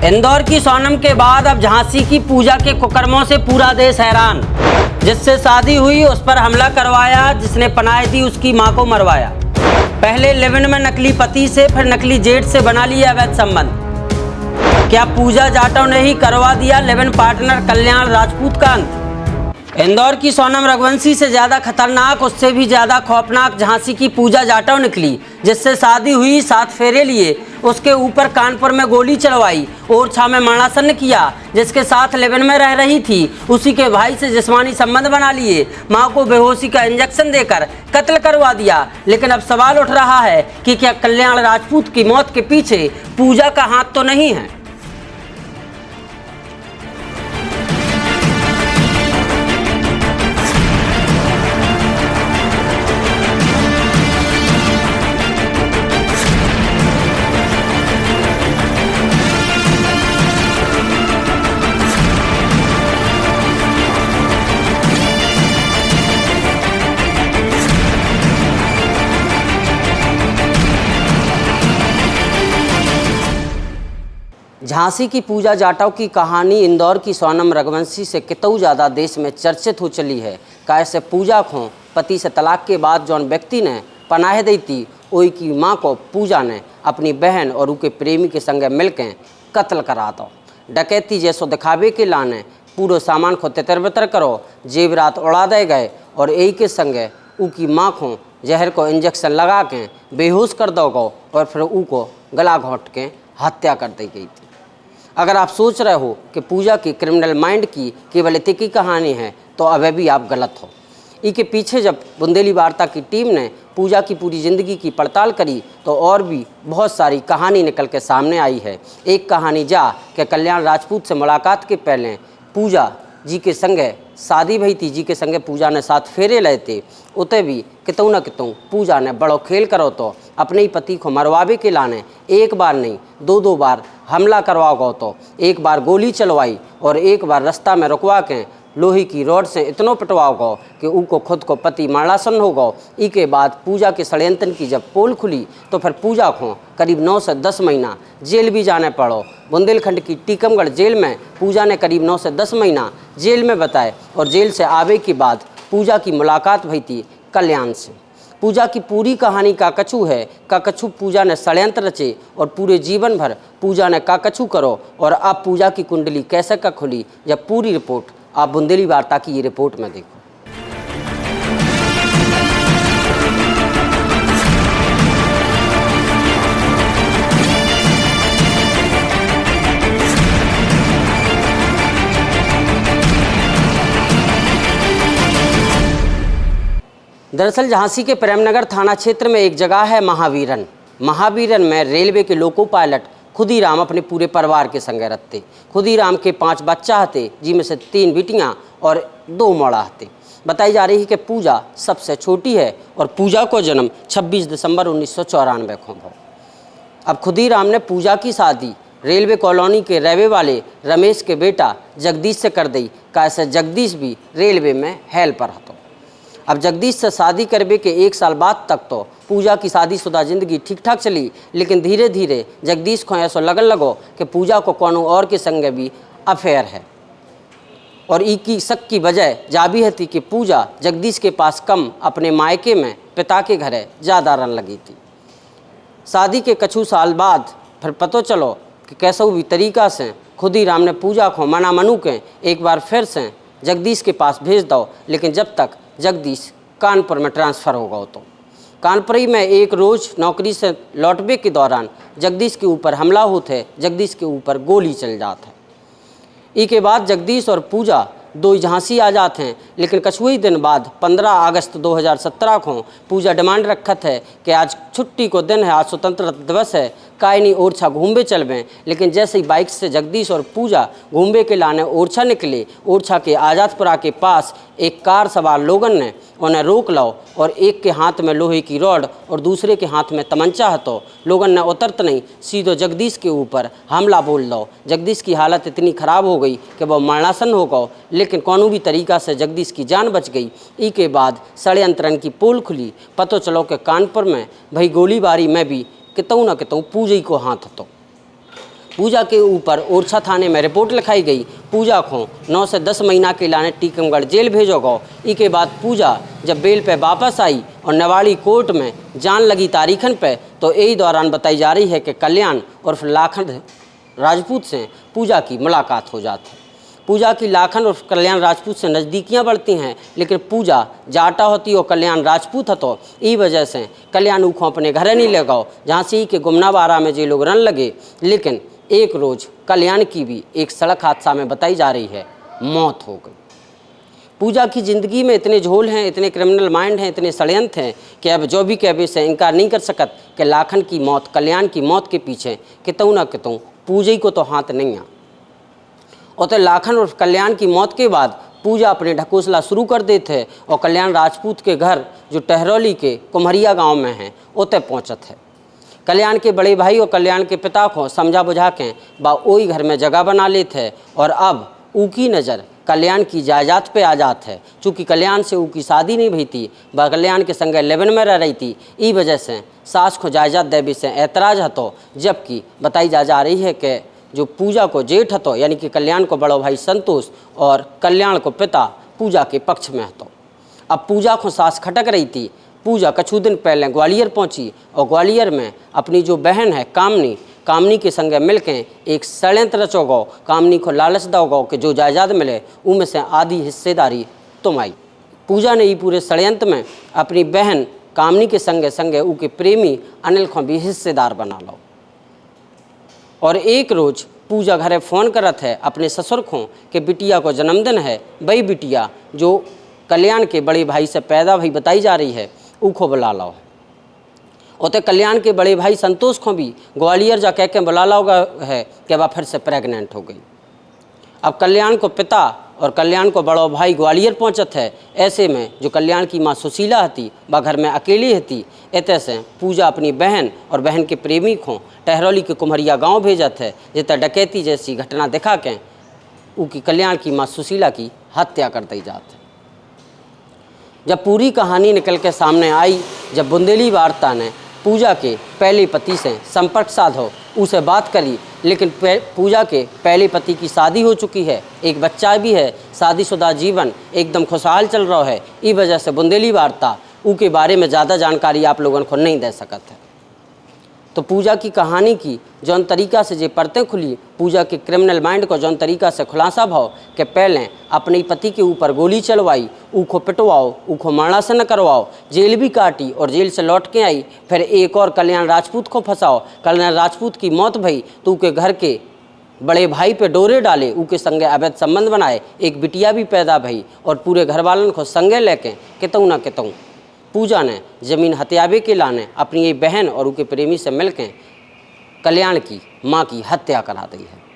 इंदौर की सोनम के बाद अब झांसी की पूजा के कुकर्मों से पूरा देश हैरान। जिससे शादी हुई उस पर हमला करवाया, जिसने पनाह दी उसकी मां को मरवाया। पहले लिव इन में नकली पति से, फिर नकली जेठ से बना लिया अवैध संबंध। क्या पूजा जाटव ने ही करवा दिया लिव इन पार्टनर कल्याण राजपूत का अंत? इंदौर की सोनम रघुवंशी से ज़्यादा खतरनाक, उससे भी ज़्यादा खौफनाक झांसी की पूजा जाटव निकली। जिससे शादी हुई, 7 फेरे लिए, उसके ऊपर कानपुर में गोली चलवाई, ओरछा में मरणासन किया। जिसके साथ लिव इन में रह रही थी उसी के भाई से जिस्मानी संबंध बना लिए, मां को बेहोशी का इंजेक्शन देकर कत्ल करवा दिया। लेकिन अब सवाल उठ रहा है कि क्या कल्याण राजपूत की मौत के पीछे पूजा का हाथ तो नहीं है? झांसी की पूजा जाटव की कहानी इंदौर की सोनम रघुवंशी से कितऊ ज़्यादा देश में चर्चित हो चली है। कैसे पूजा को पति से तलाक के बाद जौन व्यक्ति ने पनाह दी थी, ओई की मां को पूजा ने अपनी बहन और उनके प्रेमी के संगे मिलकर कत्ल करा दो। डकैती जैसो दिखावे के लाने पूरे सामान को तितर-बितर करो, जेवरात उड़ा दे गए और यही के संगे उनकी मां को जहर को इंजेक्शन लगा के बेहोश कर दो गो और फिर उनको गला घोंट के हत्या कर दी गई थी। अगर आप सोच रहे हो कि पूजा की क्रिमिनल माइंड की केवल इतनी की कहानी है तो अभी भी आप गलत हो। इसके पीछे जब बुंदेली वार्ता की टीम ने पूजा की पूरी ज़िंदगी की पड़ताल करी तो और भी बहुत सारी कहानी निकल के सामने आई है। एक कहानी जा कि कल्याण राजपूत से मुलाकात के पहले पूजा जी के संगे शादी भई थी, जी के संगे पूजा ने 7 फेरे लए थे। उते भी कितों न कितों पूजा ने बड़ो खेल करो तो अपने ही पति को मरवावे के लाने एक बार नहीं 2 बार हमला करवाओ गो। तो एक बार गोली चलवाई और एक बार रास्ता में रुकवा के लोहे की रॉड से इतनो पिटवाओ गो कि उनको खुद को पति मरणासन हो गो। इसके बाद पूजा के षड्यंत्र की जब पोल खुली तो फिर पूजा को करीब 9 से 10 महीना जेल भी जाने पड़ो। बुंदेलखंड की टीकमगढ़ जेल में पूजा ने करीब 9 से 10 महीना जेल में बताए और जेल से आवे के बाद पूजा की मुलाकात भई थी कल्याण से। पूजा की पूरी कहानी काकछू है। काकछू पूजा ने षड्यंत्र रचे और पूरे जीवन भर पूजा ने काकछू करो। और अब पूजा की कुंडली कैसे का खुली, जब पूरी रिपोर्ट आप बुंदेली वार्ता की ये रिपोर्ट में देखो। दरअसल झांसी के प्रेमनगर थाना क्षेत्र में एक जगह है महावीरन। महावीरन में रेलवे के लोको पायलट खुदीराम अपने पूरे परिवार के संगे रहते। खुदीराम के 5 बच्चा हते, जिनमें से 3 बिटियां और 2 मोड़ा हते। बताई जा रही है कि पूजा सबसे छोटी है और पूजा को जन्म 26 दिसंबर 1994 को हुआ। अब खुदीराम ने पूजा की शादी रेलवे कॉलोनी के रहने वाले रमेश के बेटा जगदीश से कर दी। कैसे जगदीश भी रेलवे में हेल्पर हतो। अब जगदीश से शादी करवे के 1 साल बाद तक तो पूजा की शादीशुदा जिंदगी ठीक ठाक चली, लेकिन धीरे धीरे जगदीश को ऐसा लगन लगो कि पूजा को कोनो और के संगे भी अफेयर है। और की शक की वजह जा भी थी कि पूजा जगदीश के पास कम अपने मायके में पिता के घरे ज़्यादा रन लगी थी। शादी के कछु साल बाद फिर पतो चलो कि कैसा भी तरीका से खुदीराम ने पूजा को मना मनू के एक बार फिर से जगदीश के पास भेज दो। लेकिन जब तक जगदीश कानपुर में ट्रांसफ़र हो गया तो कानपुर में एक रोज़ नौकरी से लौटने के दौरान जगदीश के ऊपर हमला होते, जगदीश के ऊपर गोली चल जाता है। इसके बाद जगदीश और पूजा 2 झांसी आ जाते हैं। लेकिन कछु ही दिन बाद 15 अगस्त 2017 को पूजा डिमांड रखत है कि आज छुट्टी को दिन है, आज स्वतंत्रता दिवस है, काहे नहीं ओरछा घूमबे चलबें। लेकिन जैसे ही बाइक से जगदीश और पूजा घूमबे के लाने ओरछा निकले, ओरछा के आज़ादपुरा के पास एक कार सवार लोगन ने उन्हें रोक लो और एक के हाथ में लोहे की रॉड और दूसरे के हाथ में तमंचा हतो। लोगन ने उतरत नहीं सीधो जगदीश के ऊपर हमला बोल दो। जगदीश की हालत इतनी ख़राब हो गई कि वह मरणासन हो गो, लेकिन कोनो भी तरीका से जगदीश की जान बच गई। इसके बाद षड्यंत्रन की पोल खुली। पतो चलो कि कानपुर में भई गोलीबारी में भी कितों न कितों पूजा को हाथ हतो। पूजा के ऊपर ओरछा थाने में रिपोर्ट लिखाई गई। पूजा को 9 से 10 महीना के लाने टीकमगढ़ जेल भेजो गो। इसके बाद पूजा जब बेल पे वापस आई और नवाड़ी कोर्ट में जान लगी तारीखन पे, तो यही दौरान बताई जा रही है कि कल्याण उर्फ लाखन राजपूत से पूजा की मुलाकात हो जाती है। पूजा की लाखन और कल्याण राजपूत से नज़दीकियाँ बढ़ती हैं, लेकिन पूजा जाटा होती और कल्याण राजपूत हतो। ई वजह से कल्याण उखों अपने घरे नहीं ले गओ, जहाँ से ही के गुमनाबारा में जे लोग रन लगे। लेकिन एक रोज़ कल्याण की भी एक सड़क हादसा में बताई जा रही है मौत हो गई। पूजा की ज़िंदगी में इतने झोल हैं, इतने क्रिमिनल माइंड हैं, इतने षड्यंत्र हैं कि अब जो भी कहबे से इनकार नहीं कर सकत कि लाखन की मौत, कल्याण की मौत के पीछे कितों न कितों पूजा को तो हाथ नहीं आ। और तो लाखन और कल्याण की मौत के बाद पूजा अपने ढकोसला शुरू कर देते हैं और कल्याण राजपूत के घर जो टहरौली के कुम्हरिया गांव में हैं उतने पहुँचत है। कल्याण के बड़े भाई और कल्याण के पिता को समझा बुझा के बा वही घर में जगह बना लेते हैं और अब ऊकी नज़र कल्याण की जायदाद पे आ जात है। चूँकि कल्याण से ऊकी शादी नहीं भई थी, वह कल्याण के संगे लेवन में रह रही थी। ई वजह से सास को जायदाद देवे से ऐतराज हतो, जबकि बताई जा रही है कि जो पूजा को जेठ हतो यानी कि कल्याण को बड़ो भाई संतोष और कल्याण को पिता पूजा के पक्ष में हतो। अब पूजा को सास खटक रही थी। पूजा कछु दिन पहले ग्वालियर पहुंची और ग्वालियर में अपनी जो बहन है कामनी के संगे मिलके एक षड्यंत्र रचो गो। कामनी को लालच दो गो कि जो जायदाद मिले उनमें से आधी हिस्सेदारी तुम आई। पूजा ने ये पूरे षड्यंत्र में अपनी बहन कामनी के संगे संगे उनके प्रेमी अनिल को भी हिस्सेदार बना लो। और एक रोज़ पूजा घरे फ़ोन करत है अपने ससुर को कि बिटिया को जन्मदिन है। वही बिटिया जो कल्याण के बड़े भाई से पैदा भई बताई जा रही है उको बुला लो। और तो कल्याण के बड़े भाई संतोष को भी ग्वालियर जा कह के बुला लाओगा है कि वह फिर से प्रेग्नेंट हो गई। अब कल्याण को पिता और कल्याण को बड़ो भाई ग्वालियर पहुँचत है। ऐसे में जो कल्याण की माँ सुशीला थी वह घर में अकेली थी। इतने से पूजा अपनी बहन और बहन के प्रेमी को टहरौली के कुम्हरिया गांव भेजत है, जितना डकैती जैसी घटना दिखा के उनकी कल्याण की माँ सुशीला की हत्या कर दी जाती है। जब पूरी कहानी निकल के सामने आई, जब बुंदेली वार्ता ने पूजा के पहले पति से संपर्क साधो, उसे बात करी, लेकिन पूजा के पहले पति की शादी हो चुकी है, एक बच्चा भी है, शादीशुदा जीवन एकदम खुशहाल चल रहा है। इस वजह से बुंदेली वार्ता उनके बारे में ज़्यादा जानकारी आप लोगों को नहीं दे सकत है। तो पूजा की कहानी की जौन तरीका से जे परतें खुली, पूजा के क्रिमिनल माइंड को जौन तरीका से खुलासा भाव कि पहले अपने पति के ऊपर गोली चलवाई, ऊखो पिटवाओ, ऊखो मरणासन करवाओ, जेल भी काटी और जेल से लौट के आई, फिर एक और कल्याण राजपूत को फंसाओ। कल्याण राजपूत की मौत भई तो उनके घर के बड़े भाई पे डोरे डाले, उनके संगे अवैध संबंध बनाए, एक बिटिया भी पैदा भई और पूरे घर वालन को संगे लेके कितों ना कितों पूजा ने ज़मीन हत्यावे के लाने अपनी ये बहन और उनके प्रेमी से मिलकर कल्याण की माँ की हत्या करा दी है।